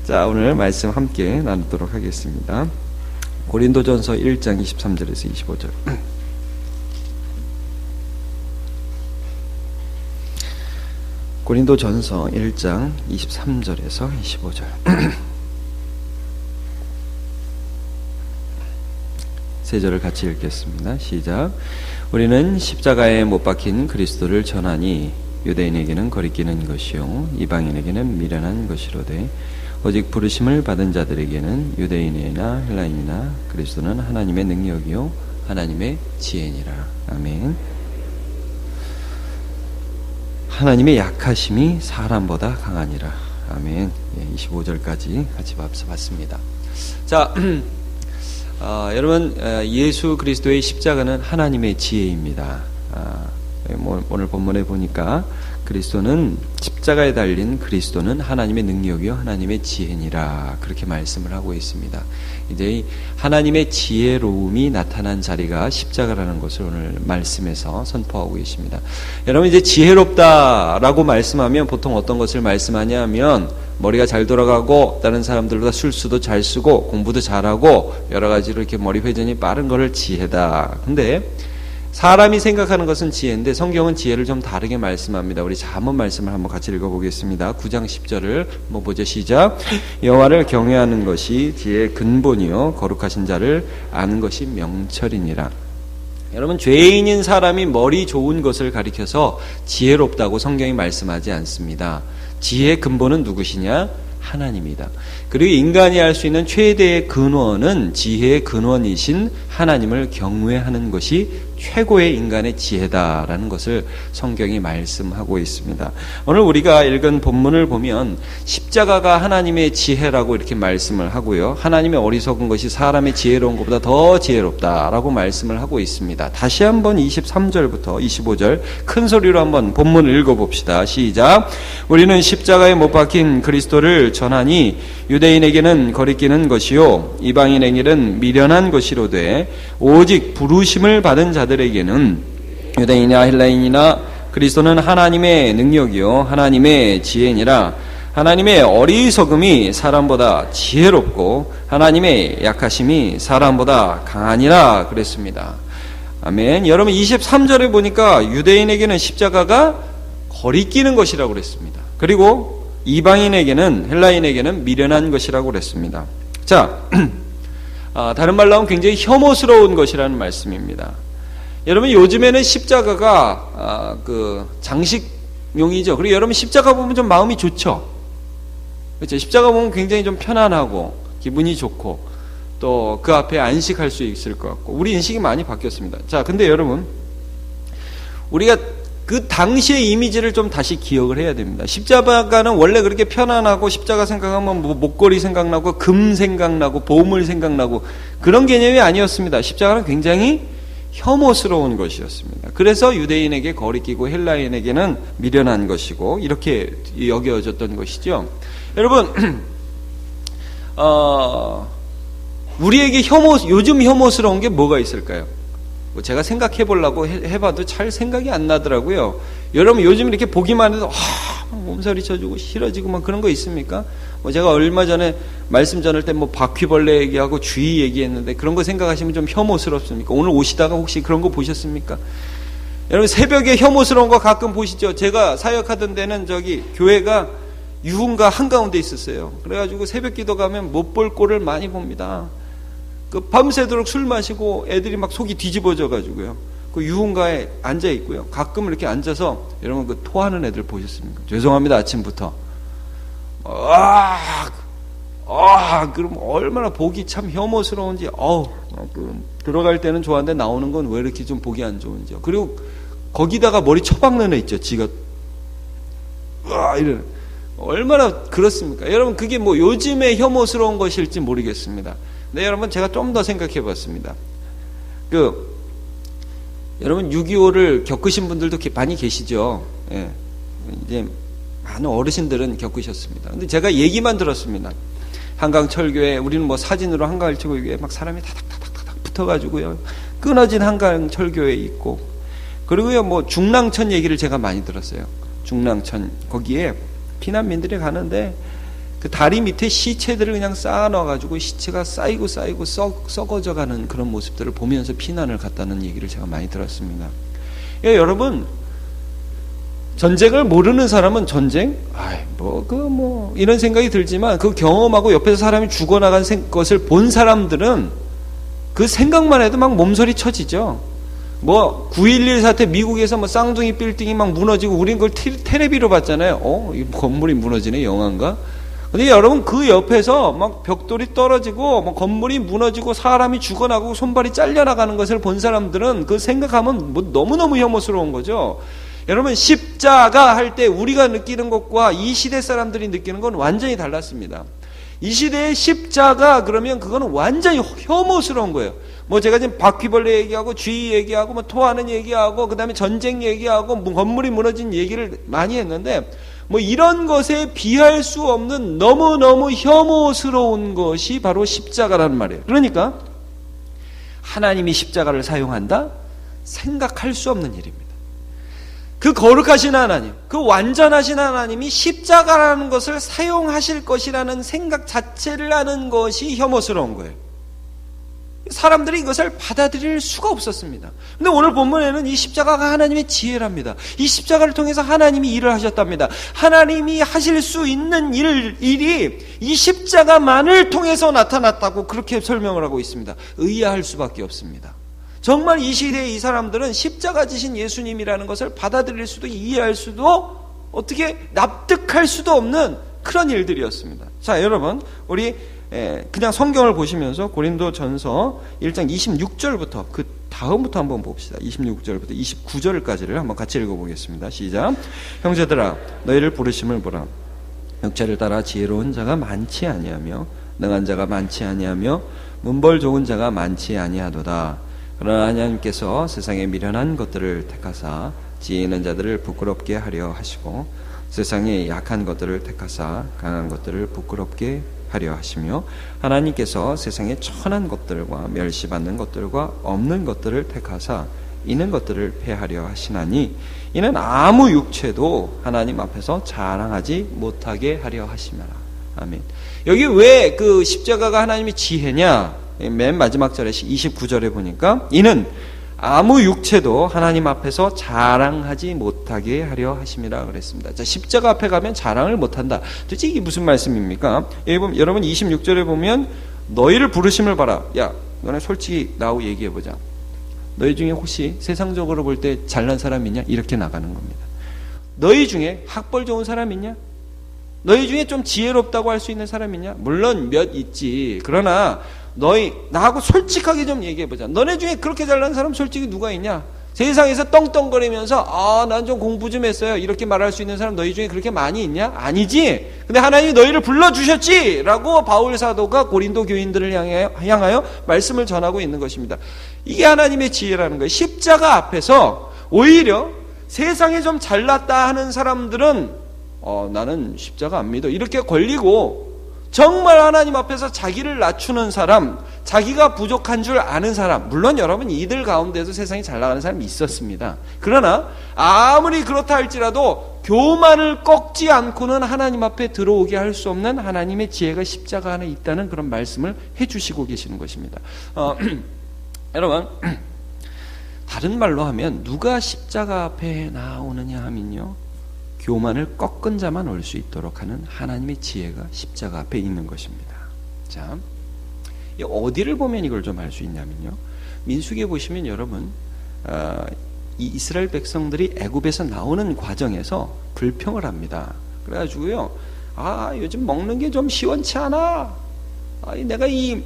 자, 오늘 말씀 함께 나누도록 하겠습니다. 고린도전서 1장 23절에서 25절. 고린도전서 1장 23절에서 25절. 세 절을 같이 읽겠습니다. 시작. 우리는 십자가에 못 박힌 그리스도를 전하니 유대인에게는 거리끼는 것이요 이방인에게는 미련한 것이로되 오직 부르심을 받은 자들에게는 유대인이나 헬라인이나 그리스도는 하나님의 능력이요 하나님의 지혜니라. 아멘. 하나님의 약하심이 사람보다 강하니라. 아멘. 25절까지 같이 봤습니다. 자, 여러분, 예수 그리스도의 십자가는 하나님의 지혜입니다. 오늘 본문에 보니까 그리스도는 십자가에 달린 그리스도는 하나님의 능력이요 하나님의 지혜니라 그렇게 말씀을 하고 있습니다. 이제 하나님의 지혜로움이 나타난 자리가 십자가라는 것을 오늘 말씀에서 선포하고 계십니다. 여러분, 이제 지혜롭다라고 말씀하면 보통 어떤 것을 말씀하냐면 머리가 잘 돌아가고 다른 사람들보다 술수도 잘 쓰고 공부도 잘하고 여러 가지로 이렇게 머리 회전이 빠른 거를 지혜다. 근데 사람이 생각하는 것은 지혜인데 성경은 지혜를 좀 다르게 말씀합니다. 우리 잠언 말씀을 한번 같이 읽어보겠습니다. 9장 10절을 한번 보죠. 시작. 여호와를 경외하는 것이 지혜의 근본이요 거룩하신 자를 아는 것이 명철이니라. 여러분, 죄인인 사람이 머리 좋은 것을 가리켜서 지혜롭다고 성경이 말씀하지 않습니다. 지혜의 근본은 누구시냐? 하나님이다. 그리고 인간이 할 수 있는 최대의 근원은 지혜의 근원이신 하나님을 경외하는 것이 최고의 인간의 지혜다라는 것을 성경이 말씀하고 있습니다. 오늘 우리가 읽은 본문을 보면 십자가가 하나님의 지혜라고 이렇게 말씀을 하고요. 하나님의 어리석은 것이 사람의 지혜로운 것보다 더 지혜롭다라고 말씀을 하고 있습니다. 다시 한번 23절부터 25절 큰 소리로 한번 본문을 읽어봅시다. 시작. 우리는 십자가에 못 박힌 그리스도를 전하니 유대인에게는 거리끼는 것이요 이방인에게는 미련한 것이로되 오직 부르심을 받은 자들에게는 유대인이나 헬라인이나 그리스도는 하나님의 능력이요 하나님의 지혜니라. 하나님의 어리석음이 사람보다 지혜롭고 하나님의 약하심이 사람보다 강하니라 그랬습니다. 아멘. 여러분, 23절에 보니까 유대인에게는 십자가가 거리끼는 것이라고 그랬습니다. 그리고 이방인에게는 헬라인에게는 미련한 것이라고 그랬습니다. 자, 다른 말로 하면 굉장히 혐오스러운 것이라는 말씀입니다. 여러분, 요즘에는 십자가가 장식용이죠. 그리고 여러분, 십자가 보면 좀 마음이 좋죠. 그렇죠? 십자가 보면 굉장히 좀 편안하고 기분이 좋고 또 그 앞에 안식할 수 있을 것 같고 우리 인식이 많이 바뀌었습니다. 자, 근데 여러분, 우리가 그 당시의 이미지를 좀 다시 기억을 해야 됩니다. 십자가는 원래 그렇게 편안하고 십자가 생각하면 뭐 목걸이 생각나고 금 생각나고 보물 생각나고 그런 개념이 아니었습니다. 십자가는 굉장히 혐오스러운 것이었습니다. 그래서 유대인에게 거리끼고 헬라인에게는 미련한 것이고 이렇게 여겨졌던 것이죠. 여러분, 우리에게 요즘 혐오스러운 게 뭐가 있을까요? 제가 생각해 보려고 해봐도 잘 생각이 안 나더라고요. 여러분, 요즘 이렇게 보기만 해도 몸서리 쳐주고 싫어지고 막 그런 거 있습니까? 제가 얼마 전에 말씀 전할 때 바퀴벌레 얘기하고 쥐 얘기했는데 그런 거 생각하시면 좀 혐오스럽습니까? 오늘 오시다가 혹시 그런 거 보셨습니까? 여러분, 새벽에 혐오스러운 거 가끔 보시죠? 제가 사역하던 데는 교회가 유흥가 한가운데 있었어요. 그래가지고 새벽 기도 가면 못 볼 꼴을 많이 봅니다. 밤새도록 술 마시고 애들이 막 속이 뒤집어져 가지고요. 그 유흥가에 앉아 있고요. 가끔 이렇게 앉아서 여러분 토하는 애들 보셨습니까? 죄송합니다, 아침부터. 그럼 얼마나 보기 참 혐오스러운지. 들어갈 때는 좋아하는데 나오는 건 왜 이렇게 좀 보기 안 좋은지요. 그리고 거기다가 머리 쳐박는 애 있죠. 지가 이런 얼마나 그렇습니까? 여러분, 그게 요즘에 혐오스러운 것일지 모르겠습니다. 네, 여러분, 제가 좀 더 생각해 봤습니다. 여러분, 6.25를 겪으신 분들도 많이 계시죠? 예. 이제, 많은 어르신들은 겪으셨습니다. 근데 제가 얘기만 들었습니다. 한강철교에, 우리는 사진으로 한강철교에 막 사람이 타닥타닥 붙어가지고요. 끊어진 한강철교에 있고, 그리고요, 중랑천 얘기를 제가 많이 들었어요. 중랑천, 거기에 피난민들이 가는데, 그 다리 밑에 시체들을 그냥 쌓아놔가지고 시체가 쌓이고 썩어져가는 그런 모습들을 보면서 피난을 갔다는 얘기를 제가 많이 들었습니다. 여러분, 전쟁을 모르는 사람은 전쟁? 이런 생각이 들지만 그 경험하고 옆에서 사람이 죽어나간 것을 본 사람들은 그 생각만 해도 막 몸서리 쳐지죠. 9.11 사태 미국에서 쌍둥이 빌딩이 막 무너지고 우린 그걸 텔레비로 봤잖아요. 이 건물이 무너지네, 영화인가? 근데 여러분, 그 옆에서 막 벽돌이 떨어지고 건물이 무너지고 사람이 죽어나고 손발이 잘려나가는 것을 본 사람들은 그 생각하면 너무너무 혐오스러운 거죠. 여러분, 십자가 할 때 우리가 느끼는 것과 이 시대 사람들이 느끼는 건 완전히 달랐습니다. 이 시대의 십자가 그러면 그거는 완전히 혐오스러운 거예요. 제가 지금 바퀴벌레 얘기하고 쥐 얘기하고 토하는 얘기하고 그다음에 전쟁 얘기하고 건물이 무너진 얘기를 많이 했는데 이런 것에 비할 수 없는 너무너무 혐오스러운 것이 바로 십자가라는 말이에요. 그러니까 하나님이 십자가를 사용한다? 생각할 수 없는 일입니다. 그 거룩하신 하나님, 그 완전하신 하나님이 십자가라는 것을 사용하실 것이라는 생각 자체를 하는 것이 혐오스러운 거예요. 사람들이 이것을 받아들일 수가 없었습니다. 근데 오늘 본문에는 이 십자가가 하나님의 지혜랍니다. 이 십자가를 통해서 하나님이 일을 하셨답니다. 하나님이 하실 수 있는 일이 이 십자가만을 통해서 나타났다고 그렇게 설명을 하고 있습니다. 의아할 수밖에 없습니다. 정말 이 시대의 이 사람들은 십자가 지신 예수님이라는 것을 받아들일 수도 이해할 수도 어떻게 납득할 수도 없는 그런 일들이었습니다. 자, 여러분, 우리 그냥 성경을 보시면서 고린도전서 1장 26절부터 그 다음부터 한번 봅시다. 26절부터 29절까지를 한번 같이 읽어보겠습니다. 시작. 형제들아, 너희를 부르심을 보라. 육체를 따라 지혜로운 자가 많지 아니하며 능한 자가 많지 아니하며 문벌 좋은 자가 많지 아니하도다. 그러나 하나님께서 세상에 미련한 것들을 택하사 지혜 있는 자들을 부끄럽게 하려 하시고 세상에 약한 것들을 택하사 강한 것들을 부끄럽게 하려 하시며 하나님께서 세상에 천한 것들과 멸시받는 것들과 없는 것들을 택하사 있는 것들을 폐하려 하시나니 이는 아무 육체도 하나님 앞에서 자랑하지 못하게 하려 하시며. 아멘. 여기 왜 그 십자가가 하나님의 지혜냐? 맨 마지막 절에 29절에 보니까 이는 아무 육체도 하나님 앞에서 자랑하지 못하게 하려 하심이라 그랬습니다. 자, 십자가 앞에 가면 자랑을 못한다. 도대체 이게 무슨 말씀입니까? 여러분 26절에 보면 너희를 부르심을 봐라. 야, 너네 솔직히 나하고 얘기해보자. 너희 중에 혹시 세상적으로 볼 때 잘난 사람 있냐? 이렇게 나가는 겁니다. 너희 중에 학벌 좋은 사람 있냐? 너희 중에 좀 지혜롭다고 할 수 있는 사람 있냐? 물론 몇 있지. 그러나 너희 나하고 솔직하게 좀 얘기해보자. 너네 중에 그렇게 잘난 사람 솔직히 누가 있냐? 세상에서 떵떵거리면서 난 좀 공부 좀 했어요 이렇게 말할 수 있는 사람 너희 중에 그렇게 많이 있냐? 아니지. 근데 하나님이 너희를 불러주셨지 라고 바울 사도가 고린도 교인들을 향하여 말씀을 전하고 있는 것입니다. 이게 하나님의 지혜라는 거예요. 십자가 앞에서 오히려 세상에 좀 잘났다 하는 사람들은 나는 십자가 안 믿어 이렇게 걸리고, 정말 하나님 앞에서 자기를 낮추는 사람, 자기가 부족한 줄 아는 사람, 물론 여러분 이들 가운데서 세상에 잘 나가는 사람이 있었습니다. 그러나 아무리 그렇다 할지라도 교만을 꺾지 않고는 하나님 앞에 들어오게 할 수 없는 하나님의 지혜가 십자가 안에 있다는 그런 말씀을 해주시고 계시는 것입니다. 여러분, 다른 말로 하면 누가 십자가 앞에 나오느냐 하면요, 교만을 꺾은 자만 올 수 있도록 하는 하나님의 지혜가 십자가 앞에 있는 것입니다. 자, 어디를 보면 이걸 좀 알 수 있냐면요, 민수기에 보시면 여러분, 이 이스라엘 백성들이 애굽에서 나오는 과정에서 불평을 합니다. 그래가지고요, 요즘 먹는 게 좀 시원치 않아. 내가 이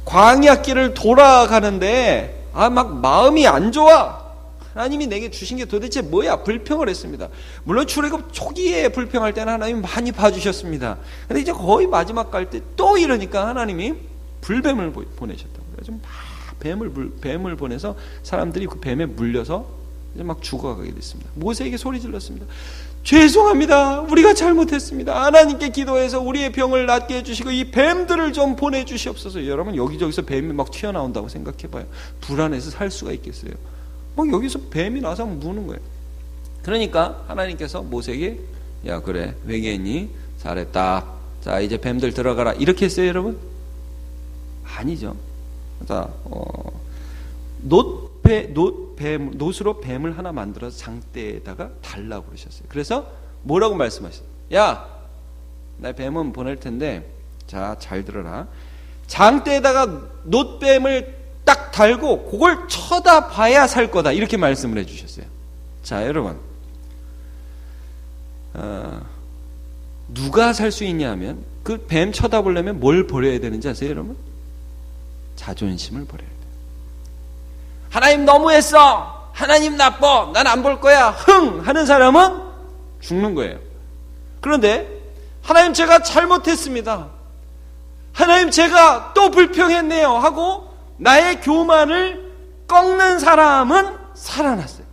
광야길을 돌아가는데 막 마음이 안 좋아. 하나님이 내게 주신 게 도대체 뭐야? 불평을 했습니다. 물론 출애굽 초기에 불평할 때는 하나님이 많이 봐주셨습니다. 근데 이제 거의 마지막 갈 때 또 이러니까 하나님이 불뱀을 보내셨다고. 그래서 막 뱀을 보내서 사람들이 그 뱀에 물려서 이제 막 죽어가게 됐습니다. 모세에게 소리 질렀습니다. 죄송합니다. 우리가 잘못했습니다. 하나님께 기도해서 우리의 병을 낫게 해주시고 이 뱀들을 좀 보내주시옵소서. 여러분, 여기저기서 뱀이 막 튀어나온다고 생각해봐요. 불안해서 살 수가 있겠어요? 막 여기서 뱀이 나서 무는 거예요. 그러니까 하나님께서 모세에게, 야, 그래, 회개했니? 잘했다. 자, 이제 뱀들 들어가라. 이렇게 했어요, 여러분? 아니죠. 자, 놋으로 뱀을 하나 만들어서 장대에다가 달라고 그러셨어요. 그래서 뭐라고 말씀하셨어요? 야, 나 뱀은 보낼 텐데, 자, 잘 들어라. 장대에다가 놋뱀을 딱 달고 그걸 쳐다봐야 살 거다. 이렇게 말씀을 해주셨어요. 자, 여러분, 누가 살 수 있냐 하면 그 뱀 쳐다보려면 뭘 버려야 되는지 아세요, 여러분? 자존심을 버려야 돼요. 하나님 너무했어. 하나님 나빠. 난 안 볼 거야. 흥! 하는 사람은 죽는 거예요. 그런데 하나님 제가 잘못했습니다. 하나님 제가 또 불평했네요 하고 나의 교만을 꺾는 사람은 살아났어요.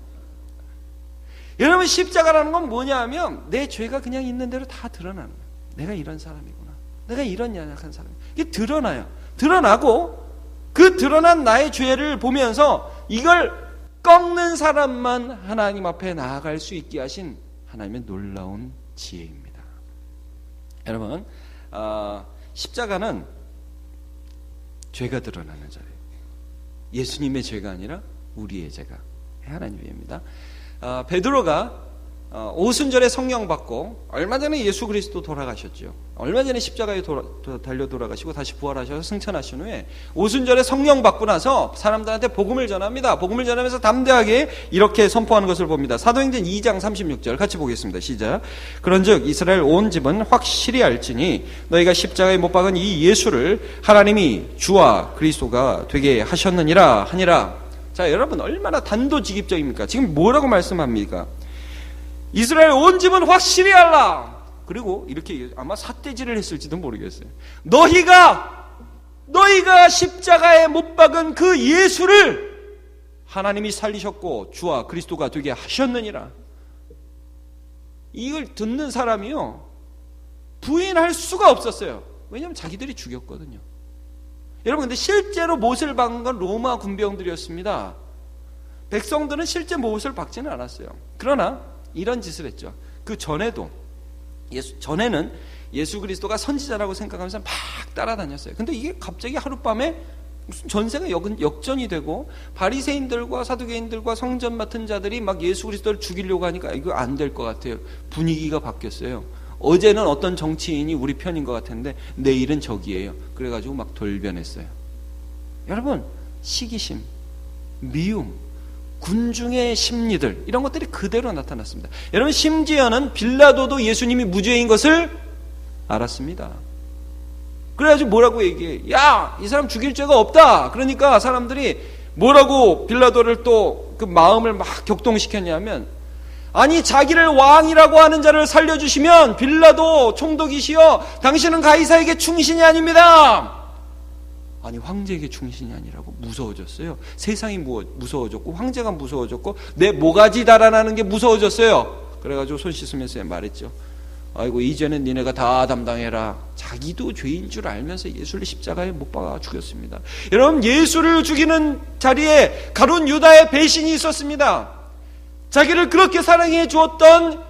여러분, 십자가라는 건 뭐냐 하면 내 죄가 그냥 있는 대로 다 드러나는 거예요. 내가 이런 사람이구나. 내가 이런 연약한 사람이구나. 이게 드러나요. 드러나고 그 드러난 나의 죄를 보면서 이걸 꺾는 사람만 하나님 앞에 나아갈 수 있게 하신 하나님의 놀라운 지혜입니다. 여러분, 십자가는 죄가 드러나는 자리예요. 예수님의 죄가 아니라 우리의 죄가 하나님의 죄입니다. 베드로가 오순절에 성령 받고 얼마 전에 예수 그리스도 돌아가셨죠. 얼마 전에 십자가에 달려 돌아가시고 다시 부활하셔서 승천하신 후에 오순절에 성령 받고 나서 사람들한테 복음을 전합니다. 복음을 전하면서 담대하게 이렇게 선포하는 것을 봅니다. 사도행전 2장 36절 같이 보겠습니다. 시작. 그런즉 이스라엘 온 집은 확실히 알지니 너희가 십자가에 못 박은 이 예수를 하나님이 주와 그리스도가 되게 하셨느니라 하니라. 자, 여러분, 얼마나 단도직입적입니까? 지금 뭐라고 말씀합니까? 이스라엘 온 집은 확실히 알라. 그리고 이렇게 아마 삿대질을 했을지도 모르겠어요. 너희가 십자가에 못 박은 그 예수를 하나님이 살리셨고 주와 그리스도가 되게 하셨느니라. 이걸 듣는 사람이요, 부인할 수가 없었어요. 왜냐하면 자기들이 죽였거든요. 여러분, 근데 실제로 못을 박은 건 로마 군병들이었습니다. 백성들은 실제 못을 박지는 않았어요. 그러나 이런 짓을 했죠. 그 전에도 전에는 예수 그리스도가 선지자라고 생각하면서 막 따라다녔어요. 근데 이게 갑자기 하룻밤에 무슨 전세가 역전이 되고 바리새인들과 사두개인들과 성전 맡은 자들이 막 예수 그리스도를 죽이려고 하니까 이거 안 될 것 같아요. 분위기가 바뀌었어요. 어제는 어떤 정치인이 우리 편인 것 같은데 내일은 적이에요. 그래가지고 막 돌변했어요. 여러분, 시기심, 미움, 군중의 심리들, 이런 것들이 그대로 나타났습니다. 여러분, 심지어는 빌라도도 예수님이 무죄인 것을 알았습니다. 그래가지고 뭐라고 얘기해? 야, 이 사람 죽일 죄가 없다. 그러니까 사람들이 뭐라고 빌라도를 또 그 마음을 막 격동시켰냐면, 아니, 자기를 왕이라고 하는 자를 살려주시면 빌라도 총독이시여 당신은 가이사에게 충신이 아닙니다. 아니, 황제에게 충신이 아니라고? 무서워졌어요. 세상이 무서워졌고 황제가 무서워졌고 내 모가지 달아나는 게 무서워졌어요. 그래가지고 손 씻으면서 말했죠. 아이고, 이제는 니네가 다 담당해라. 자기도 죄인 줄 알면서 예수를 십자가에 못 박아 죽였습니다. 여러분, 예수를 죽이는 자리에 가룟 유다의 배신이 있었습니다. 자기를 그렇게 사랑해 주었던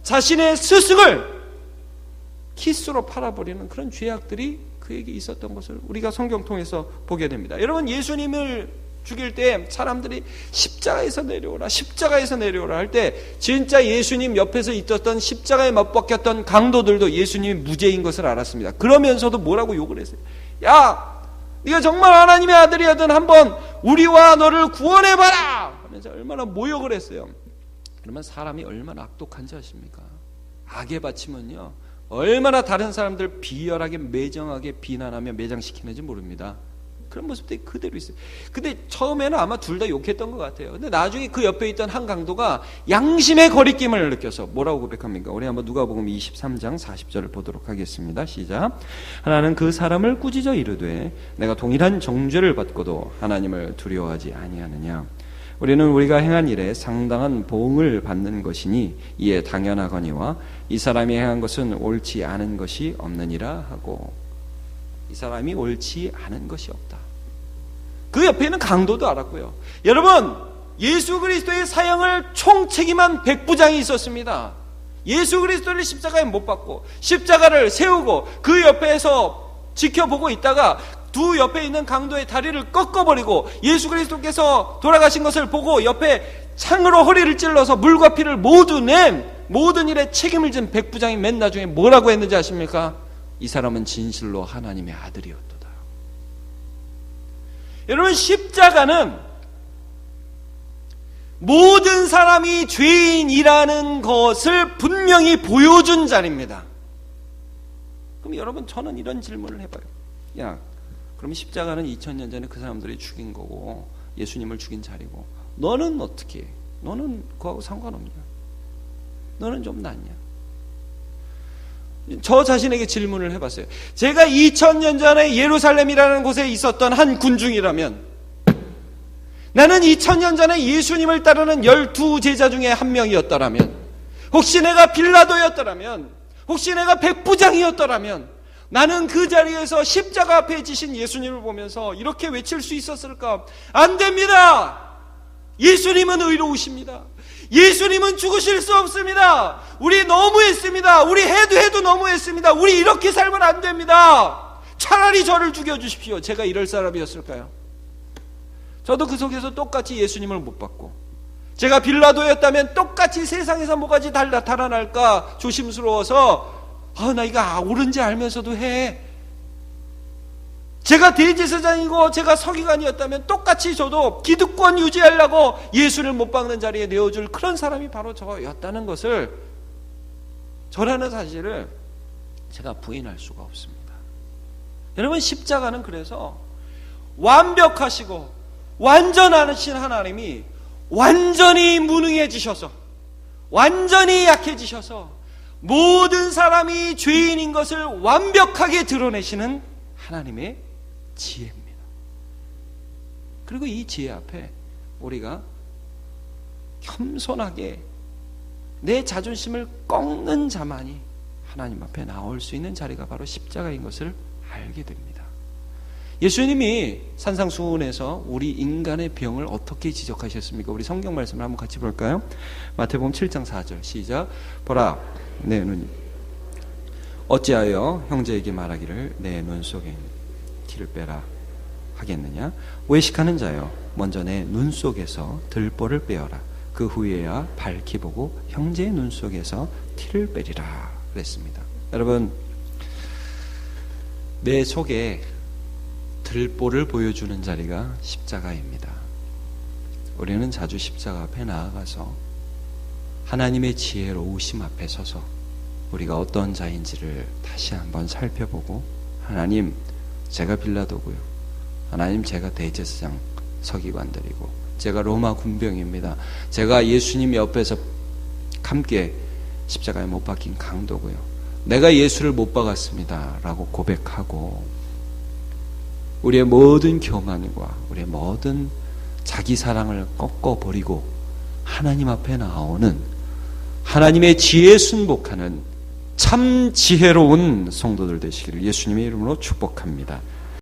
자신의 스승을 키스로 팔아버리는 그런 죄악들이 그에게 있었던 것을 우리가 성경 통해서 보게 됩니다. 여러분, 예수님을 죽일 때 사람들이 십자가에서 내려오라, 십자가에서 내려오라 할 때 진짜 예수님 옆에서 있었던 십자가에 못 박혔던 강도들도 예수님이 무죄인 것을 알았습니다. 그러면서도 뭐라고 욕을 했어요? 야, 네가 정말 하나님의 아들이거든 한번 우리와 너를 구원해봐라 하면서 얼마나 모욕을 했어요. 그러면 사람이 얼마나 악독한지 아십니까? 악에 바치면요, 얼마나 다른 사람들 비열하게 매정하게 비난하며 매장시키는지 모릅니다. 그런 모습들이 그대로 있어요. 근데 처음에는 아마 둘 다 욕했던 것 같아요. 근데 나중에 그 옆에 있던 한 강도가 양심의 거리낌을 느껴서 뭐라고 고백합니까? 우리 한번 누가복음 23장 40절을 보도록 하겠습니다. 시작. 하나는 그 사람을 꾸짖어 이르되 내가 동일한 정죄를 받고도 하나님을 두려워하지 아니하느냐. 우리는 우리가 행한 일에 상당한 보응을 받는 것이니 이에 당연하거니와 이 사람이 행한 것은 옳지 않은 것이 없느니라 하고. 이 사람이 옳지 않은 것이 없다. 그 옆에 있는 강도도 알았고요. 여러분, 예수 그리스도의 사형을 총책임한 백부장이 있었습니다. 예수 그리스도를 십자가에 못 박고 십자가를 세우고 그 옆에서 지켜보고 있다가 두 옆에 있는 강도의 다리를 꺾어버리고 예수 그리스도께서 돌아가신 것을 보고 옆에 창으로 허리를 찔러서 물과 피를 모두 낸 모든 일에 책임을 진 백부장이 맨 나중에 뭐라고 했는지 아십니까? 이 사람은 진실로 하나님의 아들이었도다. 여러분, 십자가는 모든 사람이 죄인이라는 것을 분명히 보여준 자리입니다. 그럼 여러분, 저는 이런 질문을 해봐요. 야, 그럼 십자가는 2000년 전에 그 사람들이 죽인 거고 예수님을 죽인 자리고 너는 어떻게 해? 너는 그거하고 상관없냐? 너는 좀 낫냐? 저 자신에게 질문을 해봤어요. 제가 2000년 전에 예루살렘이라는 곳에 있었던 한 군중이라면, 나는 2000년 전에 예수님을 따르는 12제자 중에 한 명이었더라면, 혹시 내가 빌라도였더라면, 혹시 내가 백부장이었더라면 나는 그 자리에서 십자가 앞에 지신 예수님을 보면서 이렇게 외칠 수 있었을까? 안 됩니다. 예수님은 의로우십니다. 예수님은 죽으실 수 없습니다. 우리 너무했습니다. 우리 해도 너무했습니다. 우리 이렇게 살면 안 됩니다. 차라리 저를 죽여주십시오. 제가 이럴 사람이었을까요? 저도 그 속에서 똑같이 예수님을 못 받고, 제가 빌라도였다면 똑같이 세상에서 뭐가지 달아날까 조심스러워서 나 이거 옳은지 알면서도 해. 제가 대제사장이고 제가 서기관이었다면 똑같이 저도 기득권 유지하려고 예수를 못 박는 자리에 내어줄 그런 사람이 바로 저였다는 것을, 저라는 사실을 제가 부인할 수가 없습니다. 여러분, 십자가는 그래서 완벽하시고 완전하신 하나님이 완전히 무능해지셔서, 완전히 약해지셔서 모든 사람이 죄인인 것을 완벽하게 드러내시는 하나님의 지혜입니다. 그리고 이 지혜 앞에 우리가 겸손하게 내 자존심을 꺾는 자만이 하나님 앞에 나올 수 있는 자리가 바로 십자가인 것을 알게 됩니다. 예수님이 산상수훈에서 우리 인간의 병을 어떻게 지적하셨습니까? 우리 성경 말씀을 한번 같이 볼까요? 마태복음 7장 4절 시작. 보라, 내 눈이 어찌하여 형제에게 말하기를 내 눈 속에 티를 빼라 하겠느냐? 외식하는 자여, 먼저 내 눈 속에서 들보를 빼어라. 그 후에야 밝히 보고 형제의 눈 속에서 티를 빼리라 그랬습니다. 여러분, 내 속에 들보를 보여주는 자리가 십자가입니다. 우리는 자주 십자가 앞에 나아가서 하나님의 지혜로우심 앞에 서서 우리가 어떤 자인지를 다시 한번 살펴보고, 하나님, 제가 빌라도고요. 하나님, 제가 대제사장 서기관들이고, 제가 로마 군병입니다. 제가 예수님 옆에서 함께 십자가에 못 박힌 강도고요. 내가 예수를 못 박았습니다 라고 고백하고, 우리의 모든 교만과 우리의 모든 자기 사랑을 꺾어버리고 하나님 앞에 나오는, 하나님의 지혜에 순복하는 참 지혜로운 성도들 되시기를 예수님의 이름으로 축복합니다.